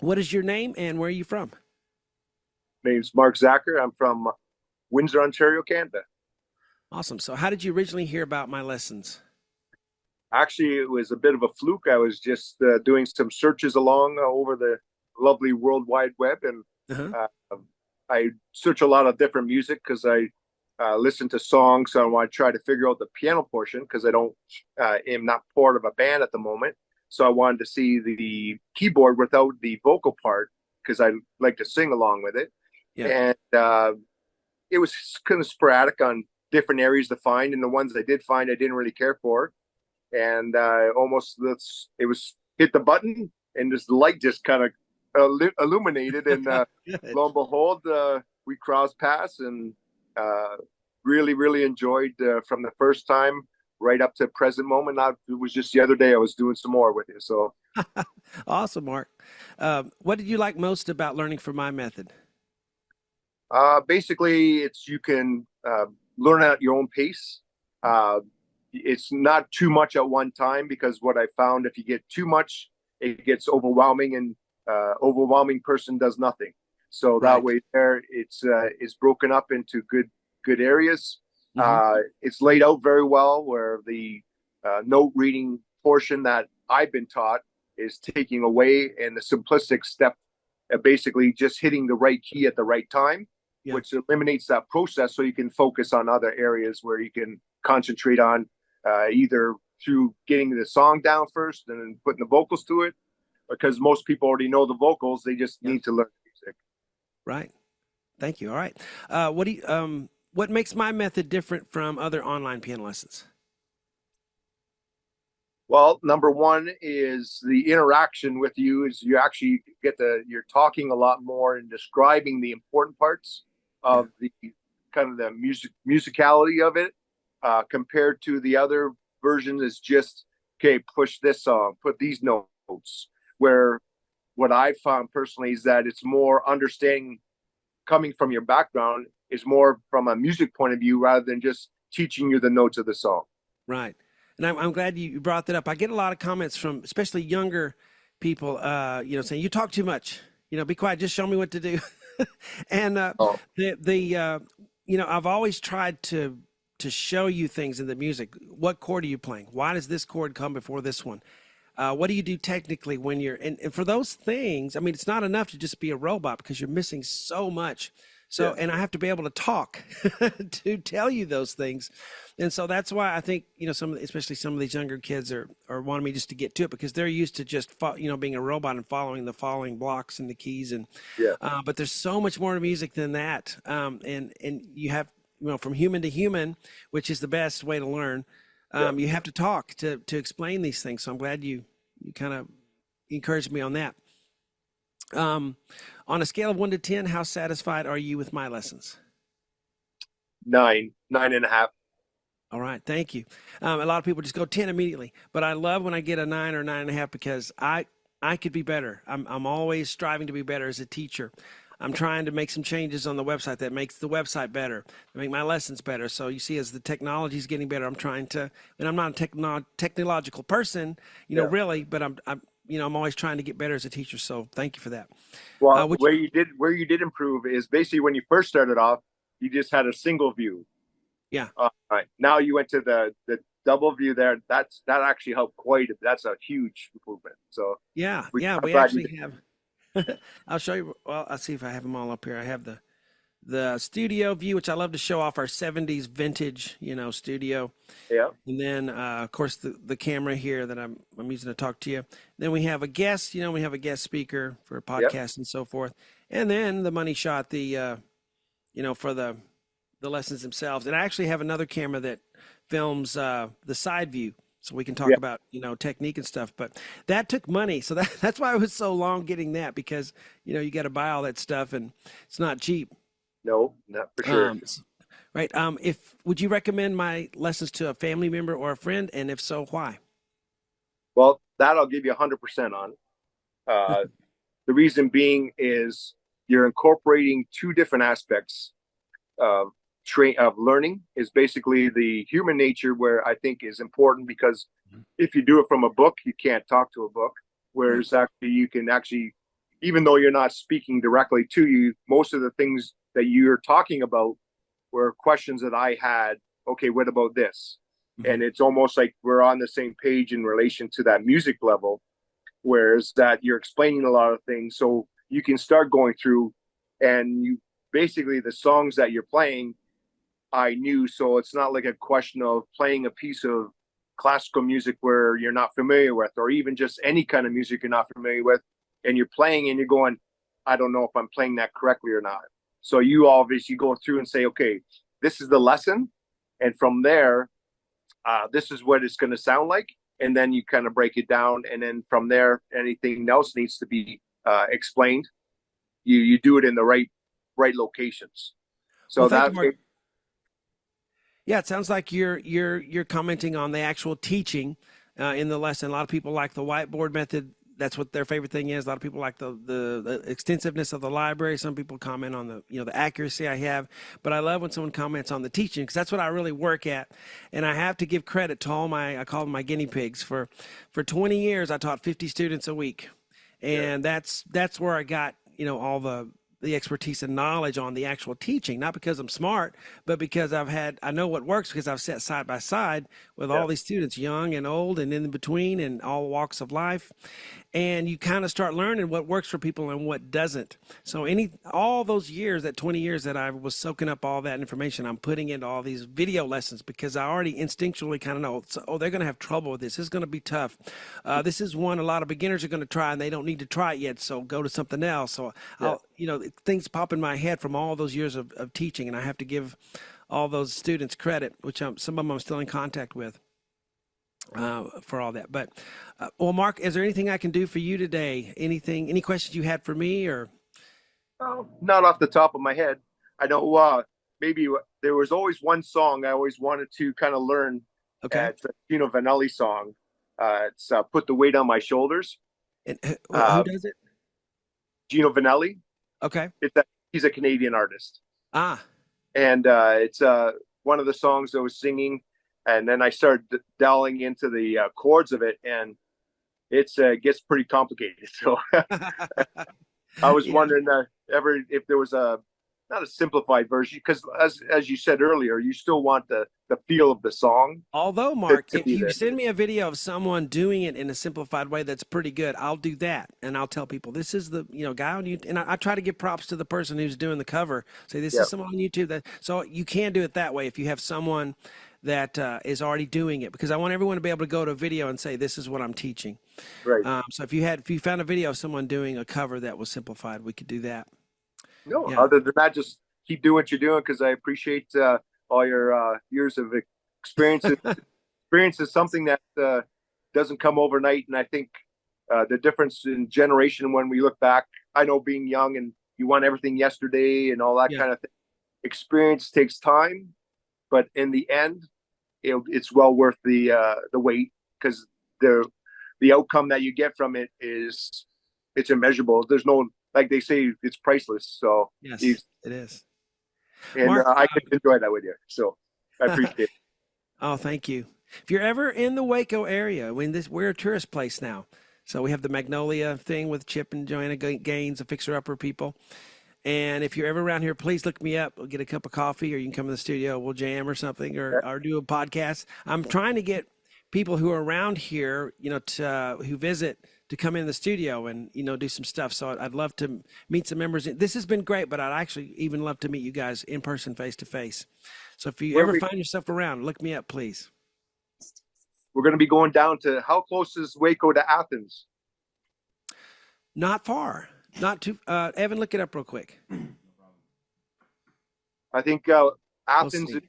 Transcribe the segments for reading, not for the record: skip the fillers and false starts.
What is your name and where are you from? Name's Mark Zacher. I'm from Windsor, Ontario, Canada. Awesome. So, how did you originally hear about my lessons? Actually, it was a bit of a fluke. I was just doing some searches along over the lovely World Wide Web, and Uh-huh. uh, I search a lot of different music because I listen to songs. So I want to try to figure out the piano portion because I don't am not part of a band at the moment. So I wanted to see the keyboard without the vocal part because I like to sing along with it. Yeah. And it was kind of sporadic on different areas to find, and the ones I did find, I didn't really care for. And almost it was hit the button, and this light just kind of illuminated, and Good. lo and behold, we crossed paths, and uh, really, really enjoyed from the first time right up to present moment. Not it was just the other day I was doing some more with you. So Awesome, Mark. What did you like most about learning from my method? basically, it's you can learn at your own pace. Uh, it's not too much at one time because what I found, if you get too much, it gets overwhelming, and overwhelming person does nothing. So that Right. way, there it's broken up into good areas. Hmm. It's laid out very well, where the note reading portion that I've been taught is taking away, and the simplistic step, basically just hitting the right key at the right time, Yeah. which eliminates that process so you can focus on other areas where you can concentrate on either through getting the song down first and then putting the vocals to it, because most people already know the vocals, they just Yeah. need to learn music. Right. Thank you. All right. What makes my method different from other online piano lessons? Well, number one is the interaction with you, is you actually you're talking a lot more and describing the important parts Yeah. of the kind of the musicality of it, compared to the other versions is just, okay, push this song, put these notes. Where what I found personally is that it's more understanding, coming from your background, is more from a music point of view rather than just teaching you the notes of the song. Right. And I'm glad you brought that up. I get a lot of comments from especially younger people, saying, you talk too much, be quiet, just show me what to do. And Oh, the I've always tried to show you things in the music. What chord are you playing? Why does this chord come before this one? What do you do technically when you're and for those things? I mean, it's not enough to just be a robot because you're missing so much. So, yeah, and I have to be able to talk to tell you those things. And so that's why I think, especially some of these younger kids are wanting me just to get to it because they're used to just, being a robot and following the following blocks and the keys. And, yeah, but there's so much more to music than that. And you have, from human to human, which is the best way to learn. yeah. You have to talk to explain these things. So I'm glad you kind of encouraged me on that. Um, on a scale of 1 to 10, how satisfied are you with my lessons? 9.5. All right, thank you. A lot of people just go 10 immediately, but I love when I get a 9 or 9.5 because I could be better. I'm always striving to be better as a teacher. I'm trying to make some changes on the website that makes the website better, to make my lessons better. So you see, as the technology is getting better, I'm trying to, and I'm not a technological person, Yeah. really, but I'm always trying to get better as a teacher. So thank you for that. Well, Would where you did improve is basically when you first started off, you just had a single view. Yeah, Right. Now you went to the double view there. That actually helped quite. That's a huge improvement. So yeah, yeah. I'm We glad you did. actually have. I'll show you. Well, I'll see if I have them all up here. I have the studio view, which I love to show off our 70s vintage, studio. Yeah. And then, of course, the camera here that I'm using to talk to you. Then we have a guest, we have a guest speaker for a Yeah. podcast and so forth. And then the money shot, for the lessons themselves. And I actually have another camera that films the side view. So we can talk Yeah. about, technique and stuff. But that took money. So that's why it was so long getting that because, you got to buy all that stuff and it's not cheap. No, not for sure. Um, Right. If would you recommend my lessons to a family member or a friend, and if so, why? Well, that I'll give you 100% on. Uh, the reason being is you're incorporating two different aspects of of learning. Is basically the human nature, where I think is important, because if you do it from a book, you can't talk to a book. Right. Whereas actually you can actually even though you're not speaking directly to you, most of the things that you're talking about were questions that I had. Okay, what about this? Mm-hmm. And it's almost like we're on the same page in relation to that music level, whereas that you're explaining a lot of things. So you can start going through, and you basically, the songs that you're playing, I knew. So it's not like a question of playing a piece of classical music where you're not familiar with, or even just any kind of music you're not familiar with, and you're playing and you're going, I don't know if I'm playing that correctly or not. So you obviously go through and say, okay, this is the lesson. And from there, this is what it's going to sound like. And then you kind of break it down. And then from there, anything else needs to be explained. You do it in the right locations. So Well, thank that you, Mark. Yeah, it sounds like you're commenting on the actual teaching in the lesson. A lot of people like the whiteboard method. That's what their favorite thing is. A lot of people like the extensiveness of the library. Some people comment on the accuracy I have. But I love when someone comments on the teaching, because that's what I really work at. And I have to give credit to all I call them my guinea pigs. For 20 years, I taught 50 students a week, and that's where I got all the expertise and knowledge on the actual teaching, not because I'm smart, but because I know what works, because I've sat side by side with all these students, young and old and in between, and all walks of life. And you kind of start learning what works for people and what doesn't. So all those years, that 20 years that I was soaking up all that information, I'm putting into all these video lessons, because I already instinctually kind of know, they're going to have trouble with this. This is going to be tough. This is one a lot of beginners are going to try, and they don't need to try it yet. So go to something else. So things pop in my head from all those years of teaching, and I have to give all those students credit, which some of them I'm still in contact with for all that. But well, Mark, is there anything I can do for you today? Any questions you had for me, or? Not off the top of my head. I know maybe there was always one song I always wanted to kind of learn. Okay. It's a Gino Vanelli song. It's Put the Weight on My Shoulders. And who does it? Gino Vanelli. Okay. He's a Canadian artist. Ah. And it's one of the songs I was singing. And then I started delving into the chords of it, and it gets pretty complicated. So I was wondering if there was not a simplified version, because as you said earlier, you still want the feel of the song. Although, Mark, to if be you there. send me a video of someone doing it in a simplified way that's pretty good, I'll do that, and I'll tell people this is the guy on YouTube. And I try to give props to the person who's doing the cover. Say this is someone on YouTube so you can do it that way if you have someone that is already doing it, because I want everyone to be able to go to a video and say, this is what I'm teaching. Right. So if you found a video of someone doing a cover that was simplified, we could do that. No, other than that, just keep doing what you're doing, because I appreciate all your years of experience. Experience is something that doesn't come overnight. And I think the difference in generation, when we look back, I know being young and you want everything yesterday and all that kind of thing. Experience takes time, but in the end, it's well worth the wait, because the outcome that you get from it it's immeasurable. There's no, like they say, it's priceless. So yes, it is. And Mark, I could enjoy that with you. So I appreciate it. Oh, thank you. If you're ever in the Waco area, we're a tourist place now. So we have the Magnolia thing with Chip and Joanna Gaines, the Fixer Upper people. And if you're ever around here, please look me up. We'll get a cup of coffee, or you can come in the studio. We'll jam or something, or do a podcast. I'm trying to get people who are around here, who visit, to come in the studio and, do some stuff. So I'd love to meet some members. This has been great, but I'd actually even love to meet you guys in person, face to face. So if you ever find yourself around, look me up, please. We're going to be going down to, how close is Waco to Athens? Not far. Not too. Evan, look it up real quick. I think Athens is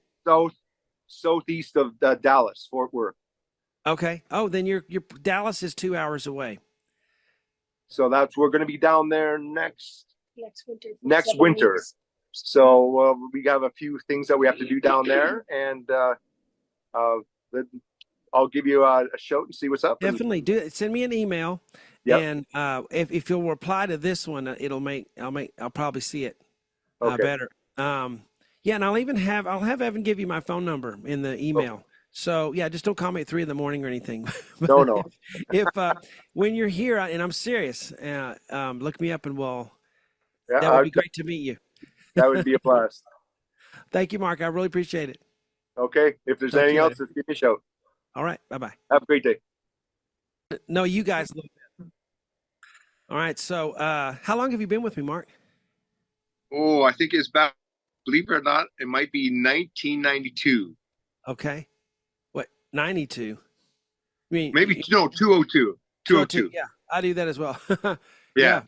southeast of Dallas, Fort Worth. Okay. Oh, then your Dallas is 2 hours away. So we're going to be down there next winter. Next winter. So we have a few things that we have to do down there, and I'll give you a shout and see what's up. Definitely do it. Send me an email. Yep. And if you'll reply to this one, I'll probably see it better. And I'll have Evan give you my phone number in the email. So yeah, just don't call me at 3 in the morning or anything. No, But no. if when you're here, and I'm serious, look me up and Yeah, that would be great to meet you. that would be a blast. Thank you, Mark. I really appreciate it. Okay. If there's Talk to anything you else, later. just give me a shout. All right. Bye bye. Have a great day. No, you guys. All right. So, how long have you been with me, Mark? Oh, I think it's back, believe it or not, it might be 1992. Okay. What? 92. I mean, Maybe, no, 202. 202. 202. Yeah, I do that as well. Yeah. Yeah.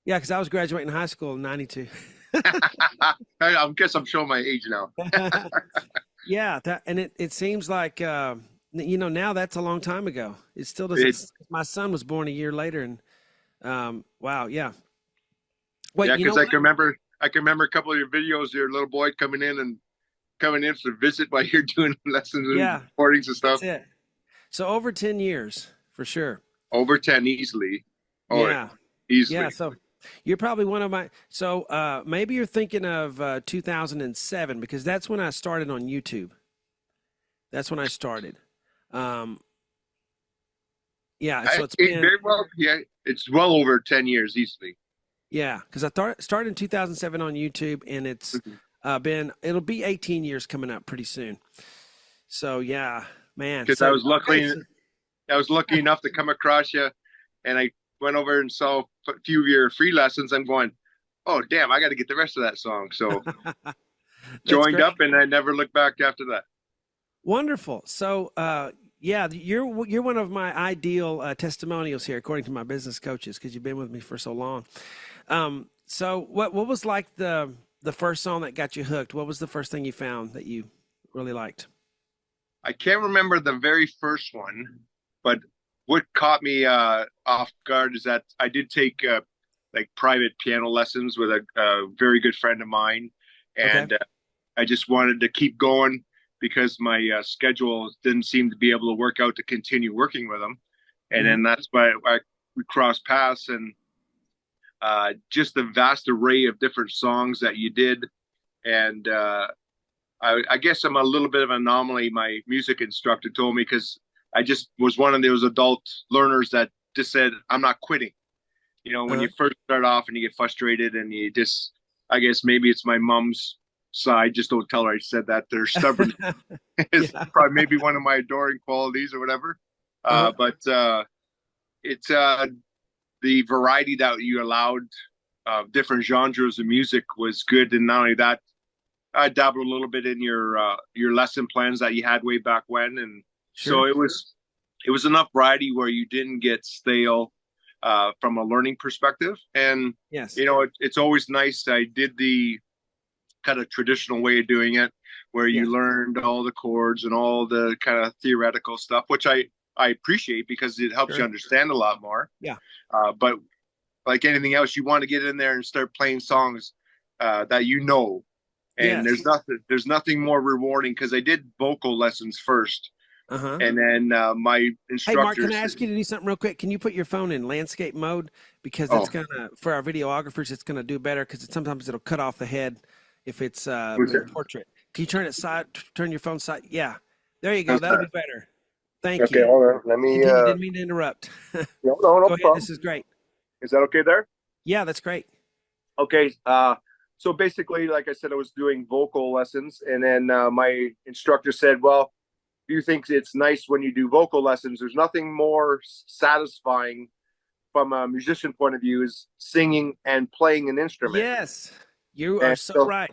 Yeah, because I was graduating high school in 92. I guess I'm showing my age now. Yeah, and it seems like now that's a long time ago. It still doesn't. It, My son was born a year later, and wow, yeah. Wait, yeah, you know because what? I can remember a couple of your videos, your little boy coming in to visit while you're doing lessons and Yeah, recordings and that's stuff. it. So over 10 years for sure. Over 10 easily. Oh, Yeah, easily. yeah. So you're probably one of my. So maybe you're thinking of 2007 because that's when I started on YouTube. That's when I started. Um, yeah, so it's been. Very well, yeah, it's well over 10 years easily. Yeah, because started in 2007 on YouTube, and it's it'll be 18 years coming up pretty soon. So yeah, man. Because So I was lucky enough to come across you, and I went over and saw a few of your free lessons. I'm going, oh damn, I got to get the rest of that song. So that's joined great. up, and I never looked back after that. Wonderful. So yeah, you're one of my ideal testimonials here, according to my business coaches, because you've been with me for so long. So what was like the first song that got you hooked? What was the first thing you found that you really liked? I can't remember the very first one, but what caught me off guard is that I did take like private piano lessons with a very good friend of mine, Okay. and I just wanted to keep going because my schedule didn't seem to be able to work out to continue working with him, and Hmm. then that's why we crossed paths, and just the vast array of different songs that you did, and I guess I'm a little bit of an anomaly. My music instructor told me because I just was one of those adult learners that just said, I'm not quitting. You know, when Uh-huh. you first start off and you get frustrated and you just, I guess maybe it's my mom's side. Just don't tell her I said that. They're stubborn. It's Yeah. probably maybe one of my adoring qualities or whatever. Uh-huh. But it's the variety that you allowed different genres of music was good. And not only that, I dabbled a little bit in your lesson plans that you had way back when, and so Sure. it was enough variety where you didn't get stale from a learning perspective. And Yes. you know, it's always nice. I did the kind of traditional way of doing it, where Yes. you learned all the chords and all the kind of theoretical stuff, which I appreciate because it helps you Sure. understand a lot more. Yeah. But like anything else, you want to get in there and start playing songs that you know. And Yes. there's nothing more rewarding because I did vocal lessons first, Uh-huh. and then my Hey, Mark, can instructors. I ask you to do something real quick? Can you put your phone in landscape mode? Because it's Oh, gonna, for our videographers, it's gonna do better because sometimes it'll cut off the head if it's who's in that? portrait. Can you turn it side, turn your phone side? Yeah. There you go. How's That'll be that? better. Thank Okay, you. hold on. Let me. Continue. Didn't mean to interrupt. No Go ahead. problem. This is great. Is that okay there? Yeah, that's great. Okay. So basically, like I said, I was doing vocal lessons, and then my instructor said, "Well, do you think it's nice when you do vocal lessons? There's nothing more satisfying from a musician point of view is singing and playing an instrument." Yes, you are And so so, right.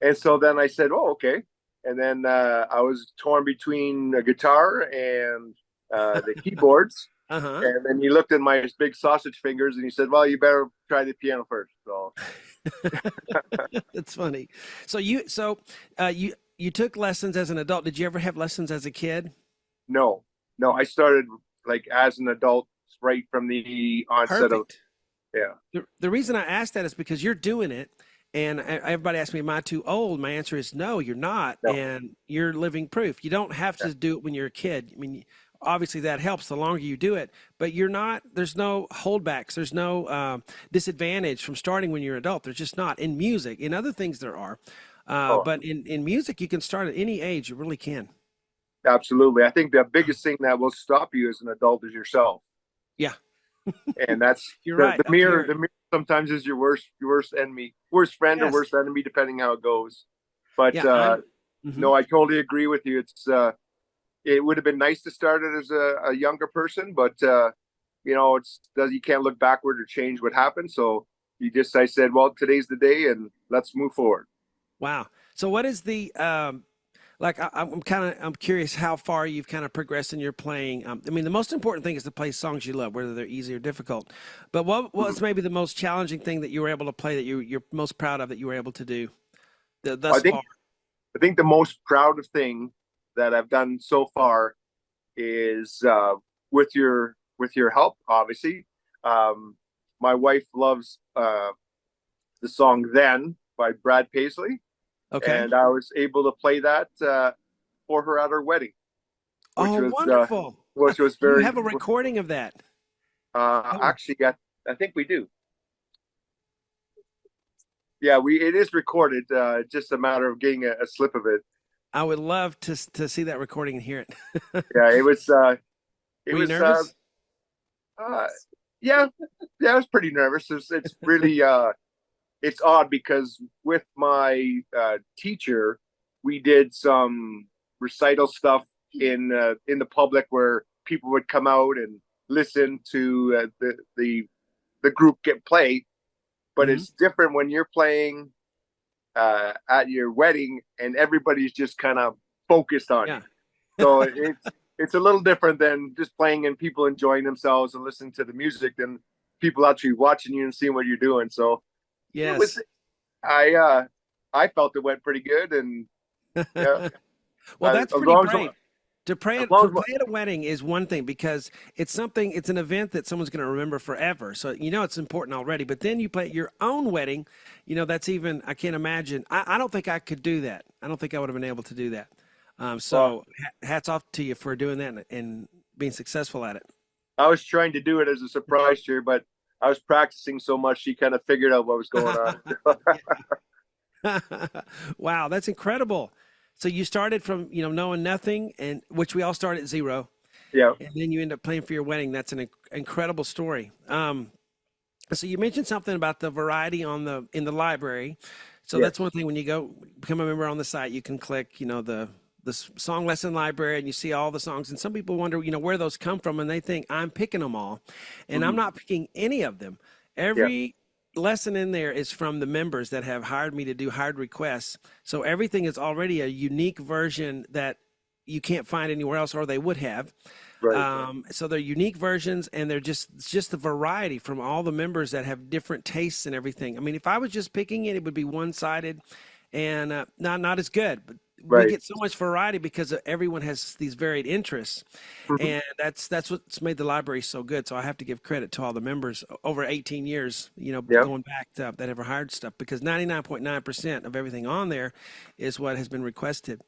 and so then I said, "Oh, okay." And then I was torn between a guitar and the keyboards. Uh-huh. And then he looked at my big sausage fingers and he said, "Well, you better try the piano first." So That's funny. So you took lessons as an adult. Did you ever have lessons as a kid? no, no, I started like as an adult right from the onset of, Perfect. yeah. The reason I asked that is because you're doing it, and everybody asks me, "Am I too old?" My answer is no, you're not, No. and you're living proof. You don't have Yeah. to do it when you're a kid. I mean, obviously that helps the longer you do it, but you're not. There's no holdbacks. There's no disadvantage from starting when you're an adult. There's just not in music. In other things there are, Oh, but in music you can start at any age. You really can. Absolutely. I think the biggest thing that will stop you as an adult is yourself. Yeah, And that's you're the, right. the I'm mirror. here. The mirror sometimes is your worst enemy, worst friend or Yes. worst enemy, depending how it goes. But Yeah, I'm. Mhm. no, I totally agree with you. It would have been nice to start it as a younger person, but you can't look backward or change what happened. So I said, well, today's the day, and let's move forward. Wow. So what is the like? I'm curious how far you've kind of progressed in your playing. I mean, the most important thing is to play songs you love, whether they're easy or difficult. But what was maybe the most challenging thing that you were able to play that you're most proud of that you were able to do I thus think far? I think the most proud of thing that I've done so far is with your help, obviously. Um, my wife loves the song "Then" by Brad Paisley, Okay. and I was able to play that for her at her wedding, which Oh, was wonderful. which was You very have a recording of that. Oh, actually. I think we do. Yeah, we it is recorded. Just a matter of getting a slip of it. I would love to see that recording and hear it. Yeah, it was. It Were you was. nervous? Uh, yeah, yeah. I was pretty nervous. It's really. It's odd because with my teacher, we did some recital stuff in the public where people would come out and listen to the group get play. But Hmm. it's different when you're playing at your wedding and everybody's just kind of focused on you. Yeah. So it's a little different than just playing and people enjoying themselves and listening to the music than people actually watching you and seeing what you're doing. So it was Yes. I felt it went pretty good, and yeah, Well, that's as pretty long brave. To pray as at long for as play at a wedding is one thing because it's an event that someone's going to remember forever. So it's important already. But then you play at your own wedding, that's even I can't imagine. I don't think I could do that. I don't think I would have been able to do that. well, So hats off to you for doing that and being successful at it. I was trying to do it as a surprise to her, but I was practicing so much she kind of figured out what was going on. Wow, that's incredible. So you started from knowing nothing, and which we all start at zero, Yeah, and then you end up playing for your wedding. That's an incredible story. So you mentioned something about the variety in the library. So that's one yes, thing when you go become a member on the site, you can click, the song lesson library and you see all the songs. And some people wonder, where those come from, and they think I'm picking them all, and I'm hmm not picking any of them. yeah, Every lesson in there is from the members that have hired me to do hired requests. So everything is already a unique version that you can't find anywhere else, or they would have. right, So they're unique versions, and it's just the variety from all the members that have different tastes and everything. I mean, if I was just picking it, it would be one sided and not as good. But we right, get so much variety because everyone has these varied interests, hmm and that's what's made the library so good. So I have to give credit to all the members over 18 years, yeah, going back to that ever hired stuff because 99.9% of everything on there is what has been requested.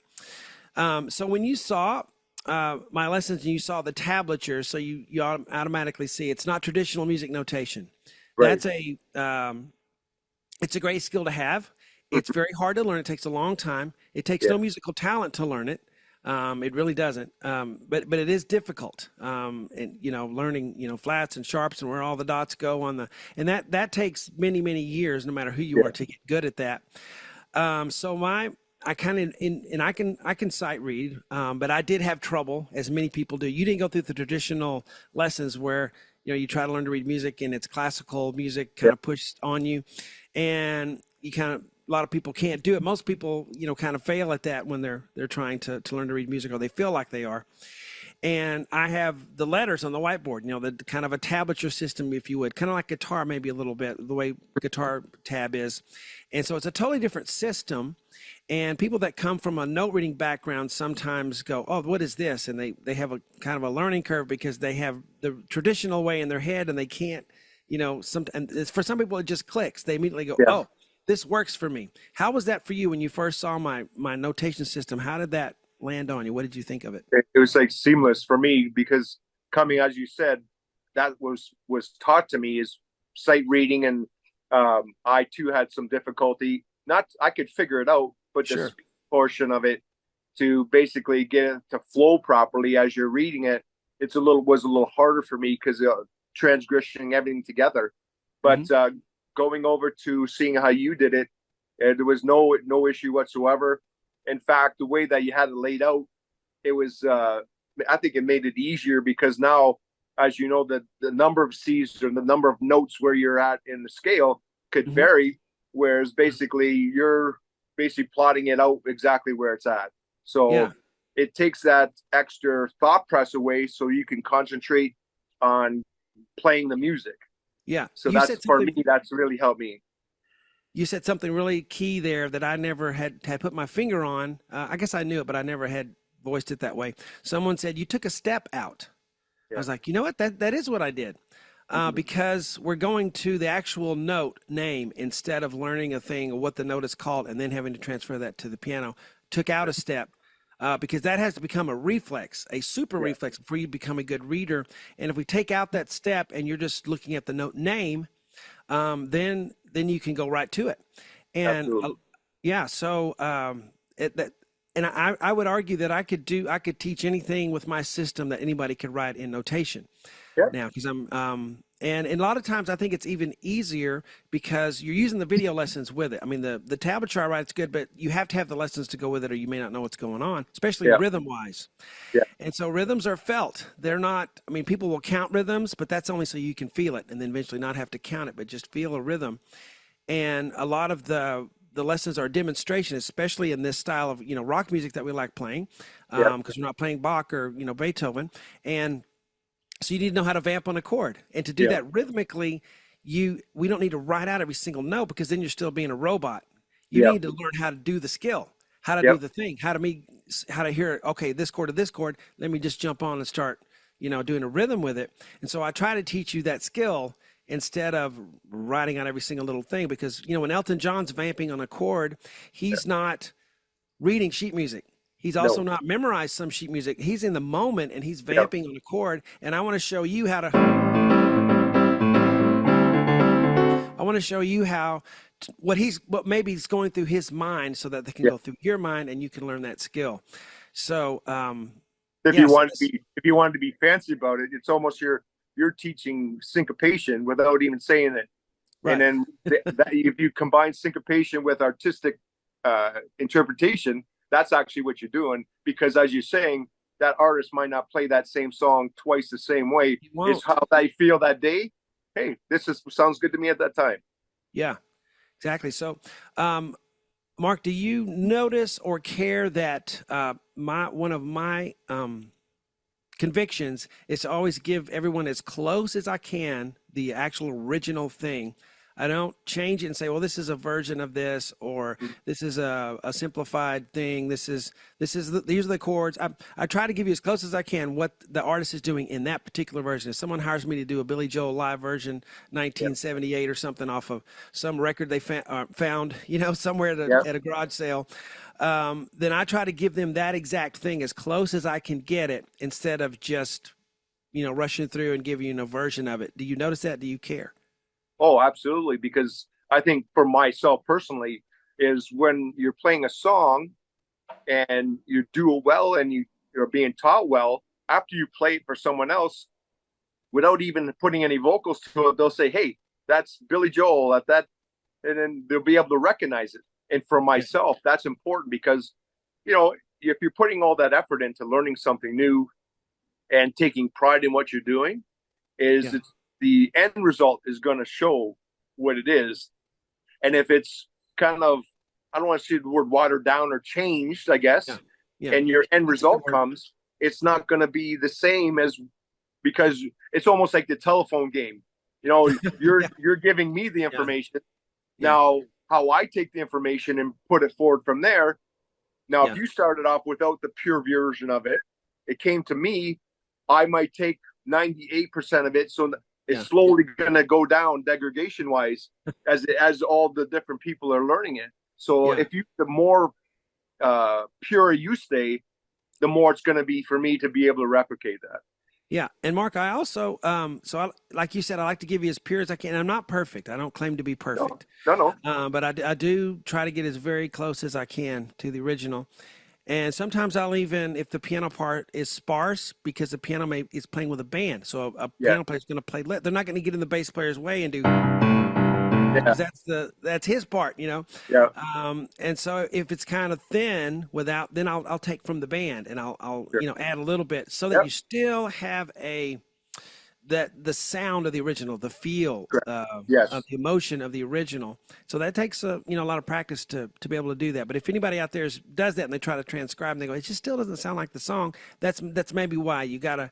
So when you saw my lessons and you saw the tablature, so you automatically see it's not traditional music notation. right, That's it's a great skill to have. It's mhm, very hard to learn. It takes a long time. It takes yeah, no musical talent to learn it. It really doesn't. But it is difficult. And learning flats and sharps and where all the dots go and that takes many years, no matter who you yeah, are, to get good at that. So I kind of and I can sight read, but I did have trouble, as many people do. You didn't go through the traditional lessons where you try to learn to read music and it's classical music yeah, kind of pushed on you, and you kind of a lot of people can't do it. Most people kind of fail at that when they're trying to learn to read music, or they feel like they are. And I have the letters on the whiteboard, the kind of a tablature system, if you would, kind of like guitar, maybe a little bit, the way guitar tab is. And so it's a totally different system. And people that come from a note reading background sometimes go, oh, what is this? And they have a kind of a learning curve because they have the traditional way in their head and they can't, and for some people it just clicks. They immediately go, yeah. oh, this works for me. How was that for you when you first saw my notation system? How did that land on you? What did you think of it? It was like seamless for me because coming, as you said, that was taught to me is sight reading, and I too had some difficulty. Not I could figure it out, but the Sure. speech portion of it to basically get it to flow properly as you're reading it. Was a little harder for me because transcriptioning everything together. But going over to seeing how you did it, there was no issue whatsoever. In fact, the way that you had it laid out, it was I think it made it easier because now, as you know, the number of C's or the number of notes where you're at in the scale could vary, whereas basically you're basically plotting it out exactly where it's at. So it takes that extra thought press away so you can concentrate on playing the music. Yeah. So that's, for me, that's really helped me. You said something really key there that I never had put my finger on. I guess I knew it, but I never had voiced it that way. Someone said, you took a step out. I was like, you know what? That is what I did. Because we're going to the actual note name instead of learning a thing or what the note is called and then having to transfer that to the piano. Took out a step because that has to become a reflex, a super reflex before you become a good reader. And if we take out that step and you're just looking at the note name, then you can go right to it. And so and I would argue that I could teach anything with my system that anybody could write in notation. Now, because and a lot of times I think it's even easier because you're using the video lessons with it. I mean, the tablature I write is good, but you have to have the lessons to go with it or you may not know what's going on, especially rhythm wise. And so rhythms are felt. They're not, I mean, people will count rhythms, but that's only so you can feel it and then eventually not have to count it, but just feel a rhythm. And a lot of the lessons are demonstration, especially in this style of, rock music that we like playing, because we're not playing Bach or, Beethoven. And so you need to know how to vamp on a chord. And to do that rhythmically, we don't need to write out every single note because then you're still being a robot. You need to learn how to do the skill, how to do the thing, how to hear it. Okay, this chord to this chord. Let me just jump on and start, doing a rhythm with it. And so I try to teach you that skill instead of writing out every single little thing because, when Elton John's vamping on a chord, he's not reading sheet music. He's also not memorized some sheet music. He's in the moment and he's vamping on a chord. And I want to show you how what maybe is going through his mind so that they can go through your mind and you can learn that skill. So, if you wanted to be fancy about it, it's almost you're teaching syncopation without even saying it. Right. And then if you combine syncopation with artistic interpretation, that's actually what you're doing, because as you're saying, that artist might not play that same song twice the same way. It's how they feel that day. Hey, sounds good to me at that time. Yeah, exactly. So, Mark, do you notice or care that one of my convictions is to always give everyone as close as I can the actual original thing. I don't change it and say, well, this is a version of this, or this is a simplified thing. These are the chords. I try to give you as close as I can what the artist is doing in that particular version. If someone hires me to do a Billy Joel live version, 1978 or something off of some record they found, somewhere at a garage sale, then I try to give them that exact thing as close as I can get it instead of just, rushing through and giving you a version of it. Do you notice that? Do you care? Oh, absolutely. Because I think for myself personally is when you're playing a song and you do it well and you're being taught well, after you play it for someone else, without even putting any vocals to it, they'll say, hey, that's Billy Joel and then they'll be able to recognize it. And for myself, that's important because, if you're putting all that effort into learning something new and taking pride in what you're doing, the end result is going to show what it is. And if it's kind of, I don't want to say the word watered down or changed, I guess, and your end result comes, it's not going to be the same because it's almost like the telephone game. You're giving me the information. Now, how I take the information and put it forward from there. Now, if you started off without the pure version of it, it came to me, I might take 98% of it. So it's slowly going to go down degradation wise as all the different people are learning it. So the more pure you stay, the more it's going to be for me to be able to replicate that. Yeah. And Mark, I also, like you said, I like to give you as pure as I can. I'm not perfect. I don't claim to be perfect. No. But I do try to get as very close as I can to the original. And sometimes I'll even, if the piano part is sparse, because the piano is playing with a band. So a Yeah. piano player is going to play, they're not going to get in the bass player's way and do, Yeah. because that's his part, you know. Yeah. And so if it's kind of thin without, then I'll take from the band and I'll Sure. add a little bit so that Yep. you still have that the sound of the original, the feel, Correct. Yes. of the emotion of the original. So that takes a lot of practice to be able to do that. But if anybody out there does that and they try to transcribe and they go, it just still doesn't sound like the song. That's maybe why you gotta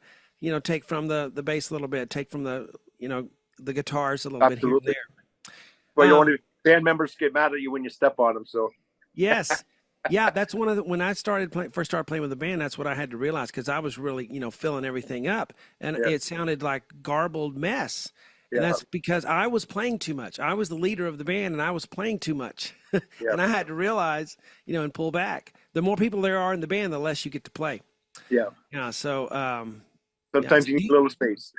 take from the bass a little bit, take from the the guitars a little bit here and Absolutely. there. Well, you don't want to band members get mad at you when you step on them. So Yes. Yeah, that's one of the, when I first started playing with the band, that's what I had to realize, because I was really, filling everything up and Yeah. it sounded like garbled mess. And Yeah. that's because I was playing too much. I was the leader of the band and I was playing too much. Yeah. And I had to realize, and pull back. The more people there are in the band, the less you get to play. Yeah. Yeah. So, Sometimes you need a little space.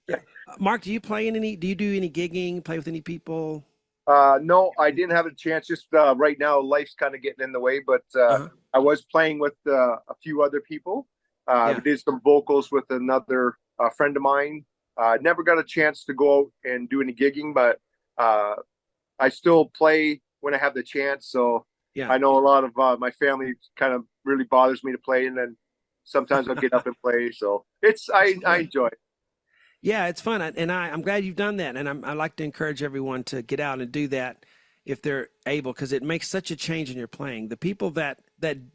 yeah. Mark, do you do any gigging, play with any people? No, I didn't have a chance. Just right now, life's kind of getting in the way. But Uh-huh. I was playing with a few other people. Yeah. We did some vocals with another friend of mine. Never got a chance to go out and do any gigging, but I still play when I have the chance. So Yeah. I know a lot of my family kind of really bothers me to play, and then sometimes I'll get up and play. So I enjoy it. Yeah, it's fun, and I'm glad you've done that. And I like to encourage everyone to get out and do that if they're able, because it makes such a change in your playing. The people that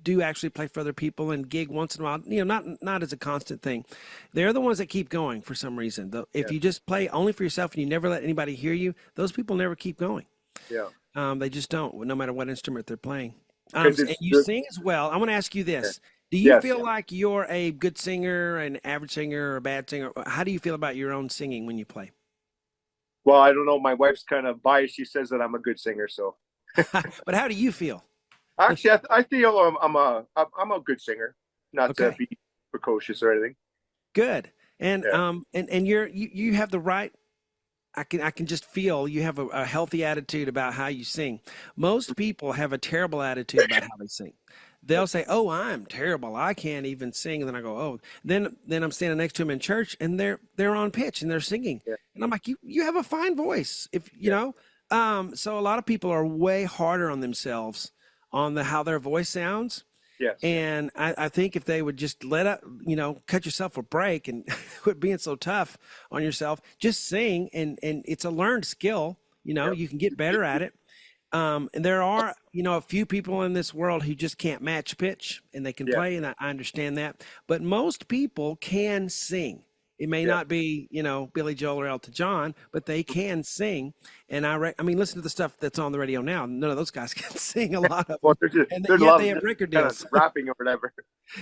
do actually play for other people and gig once in a while, not as a constant thing, they're the ones that keep going for some reason. If you just play only for yourself and you never let anybody hear you, those people never keep going. Yeah. They just don't, no matter what instrument they're playing. 'Cause And it's you sing as well. I want to ask you this. Do you Yes. feel like you're a good singer, an average singer, or a bad singer? How do you feel about your own singing when you play? Well, I don't know. My wife's kind of biased. She says that I'm a good singer. So But how do you feel? actually, I feel I'm a good singer, not to Okay. be precocious or anything. Good. And Yeah. and you have the right. I can just feel you have a healthy attitude about how you sing. Most people have a terrible attitude about how they sing. They'll say, "Oh, I'm terrible. I can't even sing." And then I go, "Oh." Then I'm standing next to them in church, and they're on pitch and they're singing, Yeah. and I'm like, "You have a fine voice." If you know, so a lot of people are way harder on themselves on how their voice sounds. Yes. And I think if they would just cut yourself a break and quit being so tough on yourself, just sing, and it's a learned skill. Yeah. You can get better at it. And there are, a few people in this world who just can't match pitch and they can Yeah. play, and I understand that. But most people can sing. It may Yeah. not be, Billy Joel or Elton John, but they can sing. And I mean, listen to the stuff that's on the radio now. None of those guys can sing, a lot of Well, them. there's And a yet lot they of have record kind deals. of rapping or whatever.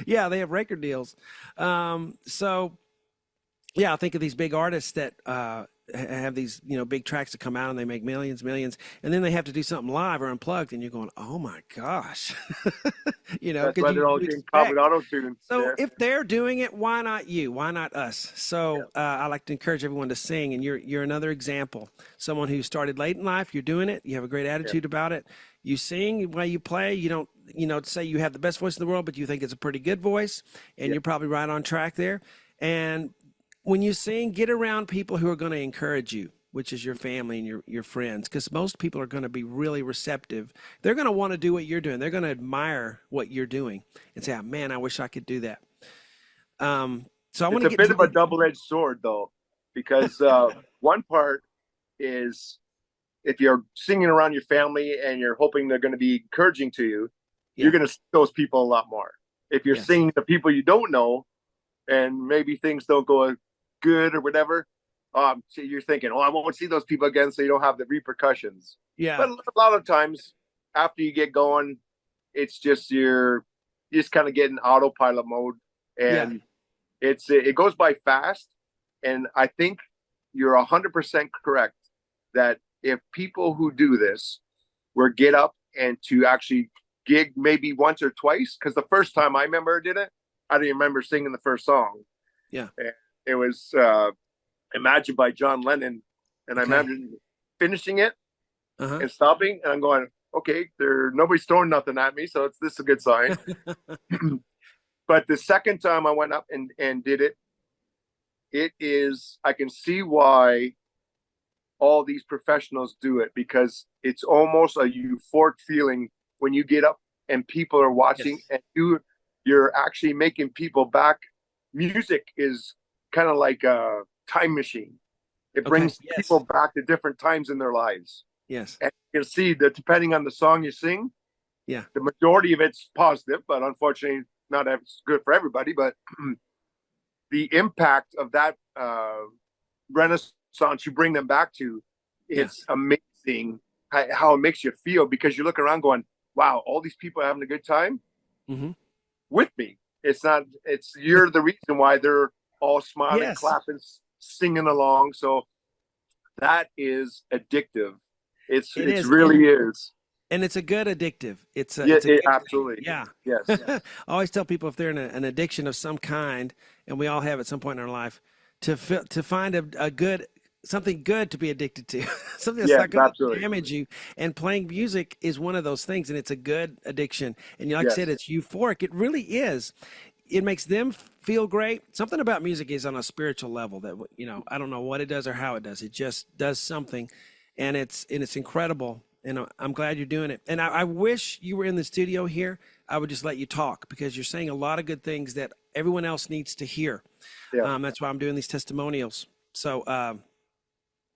Yeah, they have record deals. So yeah, I think of these big artists that have these big tracks that come out and they make millions, and then they have to do something live or unplugged, and you're going, oh my gosh, That's because why they're all getting caught with auto tune. So if they're doing it, why not you? Why not us? So I like to encourage everyone to sing, and you're another example. Someone who started late in life. You're doing it. You have a great attitude about it. You sing while you play. You don't, say you have the best voice in the world, but you think it's a pretty good voice, and you're probably right on track there. And when you sing, get around people who are going to encourage you, which is your family and your friends, because most people are going to be really receptive. They're going to want to do what you're doing. They're going to admire what you're doing and say, oh, man, I wish I could do that. So I want to It's a get bit to of a double-edged sword, though, because one part is if you're singing around your family and you're hoping they're going to be encouraging to you, you're going to see those people a lot more. If you're singing to people you don't know and maybe things don't go good or whatever, so you're thinking, oh, I won't see those people again, so you don't have the repercussions. Yeah. But a lot of times after you get going, it's just you just kind of get in autopilot mode, and it goes by fast. And I think you're 100% correct that if people who do this were get up and to actually gig maybe once or twice, because the first time I remember I did it, I didn't remember singing the first song. Yeah. And it was Imagine by John Lennon. And I imagine finishing it and stopping. And I'm going, okay, nobody's throwing nothing at me, so this is a good sign. But the second time I went up and did it, I can see why all these professionals do it, because it's almost a euphoric feeling when you get up and people are watching, Yes. and you're actually making people back. Music is kind of like a time machine. It Okay. brings Yes. people back to different times in their lives. Yes. And you can see that depending on the song you sing, Yeah. the majority of it's positive, but unfortunately not as good for everybody. But the impact of that renaissance you bring them back to, Yeah. it's amazing how it makes you feel, because you look around going, wow, all these people are having a good time Hmm. with me. You're the reason why they're all smiling, Yes. clapping, singing along. So that is addictive. It It's is. really is. And it's a good addictive. Yeah, It's a good thing. absolutely. Yeah. Yes. I always tell people if they're in an addiction of some kind, and we all have at some point in our life, to find a good something good to be addicted to, something that's Yes, not going to absolutely. damage you. And playing music is one of those things, and it's a good addiction. And like I said, Yes. it's euphoric. It really is. It makes them feel great. Something about music is on a spiritual level that I don't know what it does or how it does. It just does something, and it's incredible. And I'm glad you're doing it. And I wish you were in the studio here. I would just let you talk, because you're saying a lot of good things that everyone else needs to hear. Yeah. That's why I'm doing these testimonials. So,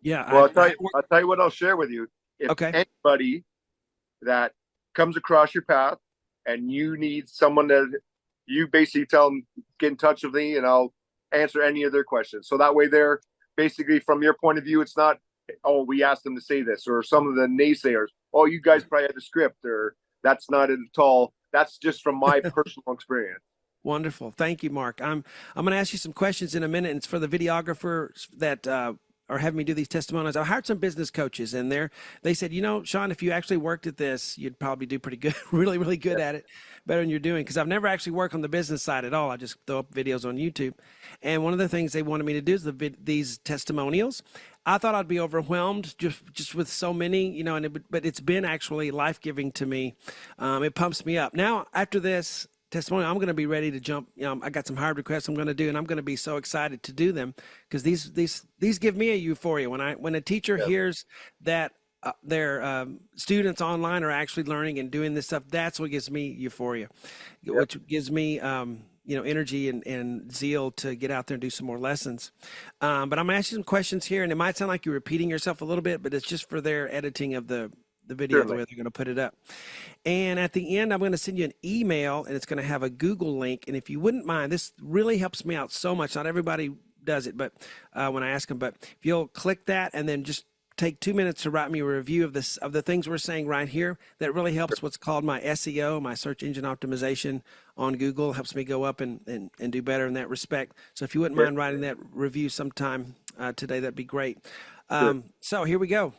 yeah, Well, I'll tell you what I'll share with you. If okay. anybody that comes across your path and you need someone that you basically tell them, get in touch with me and I'll answer any of their questions. So that way they're basically, from your point of view, it's not, oh, we asked them to say this, or some of the naysayers, oh, you guys probably had the script, or that's not it at all. That's just from my personal experience. Wonderful. Thank you, Mark. I'm going to ask you some questions in a minute. And it's for the videographers that are having me do these testimonials. I hired some business coaches, and they said, Shawn, if you actually worked at this, you'd probably do pretty good, really, really good Yeah. at it, better than you're doing. Because I've never actually worked on the business side at all. I just throw up videos on YouTube. And one of the things they wanted me to do is these testimonials. I thought I'd be overwhelmed just with so many, but it's been actually life-giving to me. It pumps me up. Now, after this testimony, I'm going to be ready to jump. I got some hard requests I'm going to do, and I'm going to be so excited to do them, because these give me a euphoria when a teacher Yeah. hears that their students online are actually learning and doing this stuff. That's what gives me euphoria, Yep. which gives me energy and zeal to get out there and do some more lessons. But I'm going to ask you some questions here, and it might sound like you're repeating yourself a little bit, but it's just for their editing of the video, the Certainly. way they're going to put it up. And at the end, I'm going to send you an email, and it's going to have a Google link. And if you wouldn't mind, this really helps me out so much. Not everybody does it, but when I ask them, but if you'll click that and then just take 2 minutes to write me a review of the things we're saying right here, that really helps what's called my SEO, my search engine optimization on Google. Helps me go up and do better in that respect. So if you wouldn't Yeah. mind writing that review sometime today, that'd be great. Sure. So here we go.